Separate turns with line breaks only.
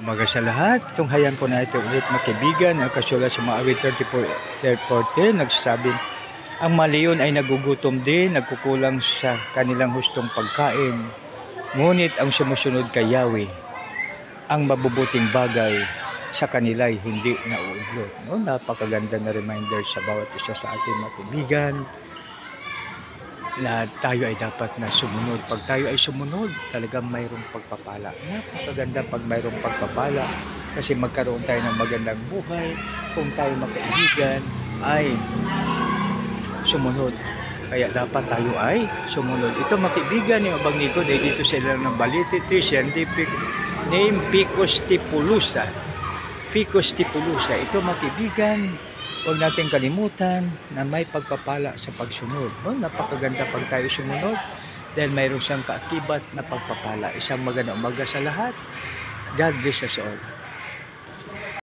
Umaga sa lahat. Tunghayan po natin ulit mga kaibigan. Ang kasulat sa mga awit 34:10 nagsasabi, ang maliyon ay nagugutom din, nagkukulang sa kanilang hustong pagkain. Ngunit ang sumusunod kay Yahweh, ang mabubuting bagay sa kanila ay hindi nauudlot. No? Napakaganda na reminder sa bawat isa sa ating mga kaibigan na tayo ay dapat na sumunod. Pag tayo ay sumunod, talagang mayroong pagpapala. Napakaganda pag mayroong pagpapala kasi magkaroon tayo ng magandang buhay kung tayo makaibigan ay sumunod. Kaya dapat tayo ay sumunod. Ito makaibigan yung Abangnikod ay dito sila ng Balite Tree, scientific name Ficus stipulusa. Ficus stipulusa. Ito makaibigan, huwag natin kalimutan na may pagpapala sa pagsunod. Oh, napakaganda pag tayo sumunod dahil mayroon siyang kaakibat na pagpapala. Isang magandang umaga sa lahat. God bless us all.